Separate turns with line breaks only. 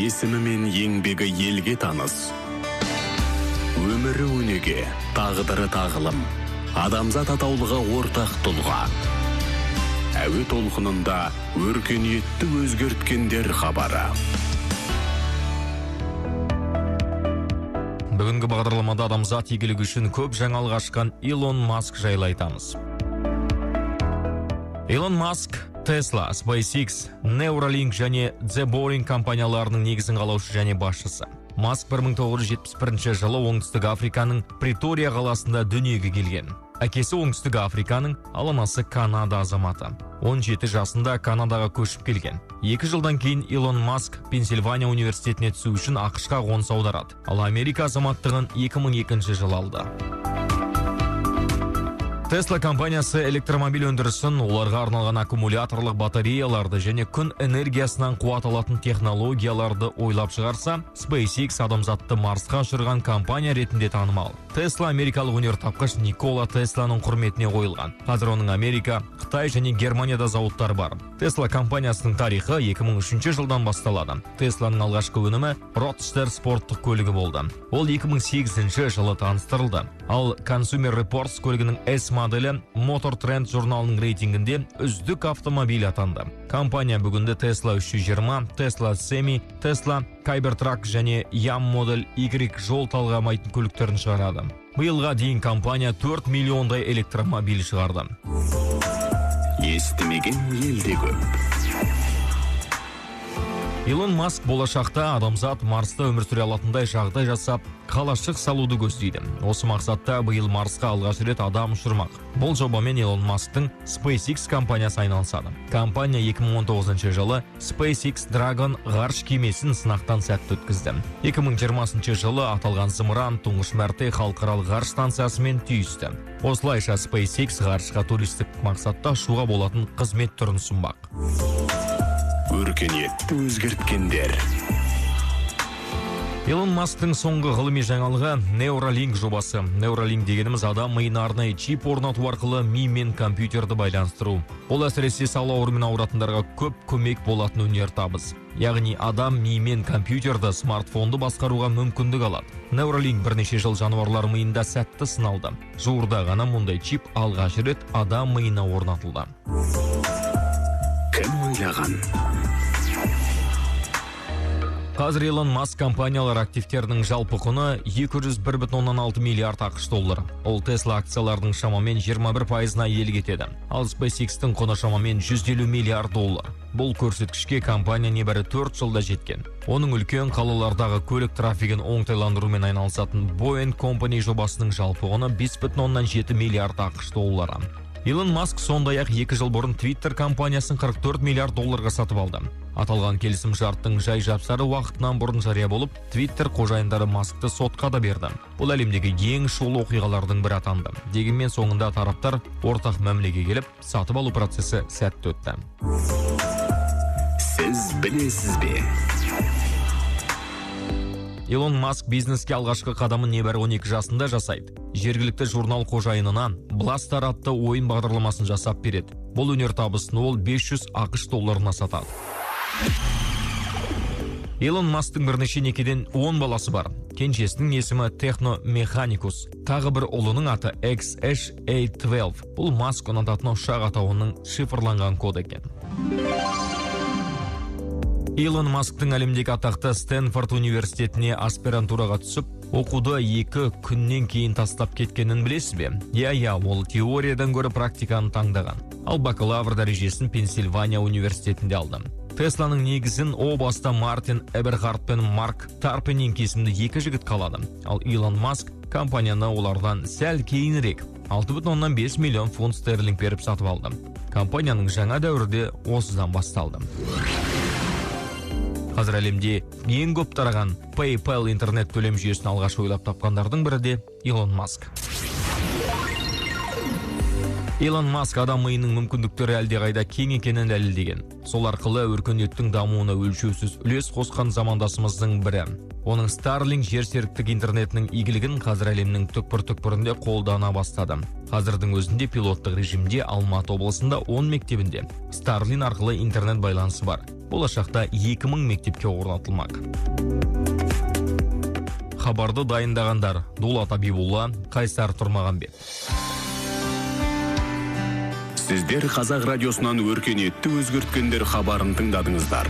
Есімі мен еңбегі елге таныс. Өмірі өнеге, тағдыры тағылым. Адамзат атаулыға ортақ тұлға. Әуе толқынында өркениетті өзгерткендер хабары.
Бүгінгі бағдарламада адамзат игілігі үшін көп жаңалық ашқан Илон Маск жайлы айтамыз. Илон Маск, Tesla, SpaceX, Neuralink және The Boring компанияларының негізін қалаушы және басшысы. Маск 1971 жылы оңтүстік Африканың Притория қаласында дүниеге келген. Әкесі оңтүстік Африканың, ал анасы Канада азаматы. 17 жасында Канадаға көшіп келген. 2 жылдан кейін Илон Маск Пенсильвания университетіне түсу үшін ақш-қа қоныс аударады. Ал Америка азаматтығын 2002 жылы алды. Tesla компаниясы электромобиль өндірісін, оларға арналған аккумуляторлық батареяларды және күн энергиясынан қуат алатын технологияларды ойлап шығарса, SpaceX адамзатты Марсқа ұшырған компания ретінде танымал. Tesla америкалық өнертапқыш Никола Тесланың құрметіне қойылған. Қазір оның Америка, Қытай және Германияда зауыттары бар. Tesla компаниясының тарихы 2003 жылдан басталады. Тесланың алғашқы өнімі Roadster спорттық көлігі болды. Ол 2008 жылы таныстырылды. Ал Consumer Reports көлігінің S моделі Motor Trend журналының рейтингінде үздік автомобиль атанды. Компания бүгінде Tesla 320, Tesla Semi, Tesla Cybertruck және Yam модель Y жол талғамайтын көліктерін шығарады. Биылға дейін компания 4 миллиондай электромобиль шығарды.
Естімеген елде көп.
Илон Маск болашақта адамзат Марста өмір сүре алатындай жағдай жасап, қалашық салуды көздейді. Осы мақсатта биыл Марсқа алғаш рет адам ұшырмақ. Бұл жобамен Илон Масктың SpaceX компаниясы айналысады. Компания 2019 жылы SpaceX Dragon ғарыш кемесін сынақтан сәтті өткізді. 2020 жылы аталған зымыран тұңғыш мәрте халықаралық ғарыш станциясымен түйісті. Осылайша SpaceX ғарышқа туристік мақсатта ұшуға болатын қызмет түрін ұсынбақ.
Өркениетті өзгерткендер.
Илон Масктың соңғы ғылыми жаңалығы Neuralink жобасы. Neuralink дегеніміз адам миына арнайы чип орнату арқылы ми мен компьютерді байланыстыру. Ол әсіресе сал ауруымен ауыратындарға көп көмек болатын өнертабыс. Яғни адам ми мен компьютерді, смартфонды басқаруға мүмкіндік алады. Neuralink бірнеше жыл жануарлар миында сәтті сыналды. Жуырда ғана мұндай чип алғаш рет адам миына орнатылды.
Кім ойлаған?
Қазір Илон Маск компаниялар активтерінің жалпы құны 201,6 миллиард ақш доллары. Ол Tesla акцияларының шамамен 21%-на иелік етеді. Ал SpaceX-тің құны шамамен 150 миллиард доллар. Бұл көрсеткішке компания небәрі 4 жылда жеткен. Оның үлкен қалалардағы көлік трафигін оңтайландырумен айналысатын Boeing Company жобасының жалпы құны 5,7 миллиард ақш доллары. Илон Маск сондай-ақ 2 жыл бұрын Twitter компаниясын 44 миллиард долларға сатып алды. Аталған келісім шарттың жай жапсары уақытынан бұрын жария болып, Twitter қожайындары Маскты сотқа да берді. Бұл әлемдегі ең шулы оқиғалардың бірі атанды. Дегенмен соңында тараптар ортақ мәмілеге келіп, сатып алу процесі сәтті өтті.
Сіз білесіз бе?
Илон Маск бизнеске алғашқы қадамын небәрі 12 жасында жасайды. Жергілікті журнал қожайынына Blaster атты ойын бағдарламасын жасап береді. Бұл өнертабысын ол 500 ақш долларына сатады. Илон Масктың бірнеше некеден 10 баласы бар. Кенжесінің есімі Техно Механикус. Тағы бір ұлының аты XH-A12. Бұл Маск ұнататын ұшақ атауының шифрланған код екен. Илон Масктың әлемдегі атақты Стэнфорд университетіне аспирантураға түсіп, оқуды 2 күннен кейін тастап кеткенін білесіз бе? Иә, ол теориядан гөрі практиканы таңдаған. Ал бакалавр дәрежесін Пенсильвания университетінде алды. Тесланың негізін о баста Мартин Эберхард пен Марк Тарпенинг есімді 2 жігіт қалады. Ал Илон Маск компанияны олардан сәл кейінірек 6,5 миллион фунт стерлинг беріп сатып алды. Компанияның жаңа дәуірде осыдан басталды. Қазір әлемде ең көп тараған PayPal интернет төлем жүйесін алғаш ойлап тапқандардың бірі де Илон Маск. Илон Маск адам миының мүмкіндіктері әлдеқайда кең екенін дәлелдеген. Сол арқылы өркениеттің дамуына өлшеусіз үлес қосқан замандасымыздың бірі. Оның Starlink жерсеріктік интернетінің игілігін қазір әлемнің түкпір-түкпірінде қолдана бастады. Қазірдің өзінде пилоттық режимде Алматы облысында 10 мектебінде Starlink арқылы интернет байланысы бар. болашақта 2000 мектепке орнатылмақ. Хабарды дайындағандар Дулат Абибулла, Қайсар Тұрмағанбет.
Сіздер Қазақ радиосынан өркениетті өзгерткендер хабарын тыңдадыңыздар.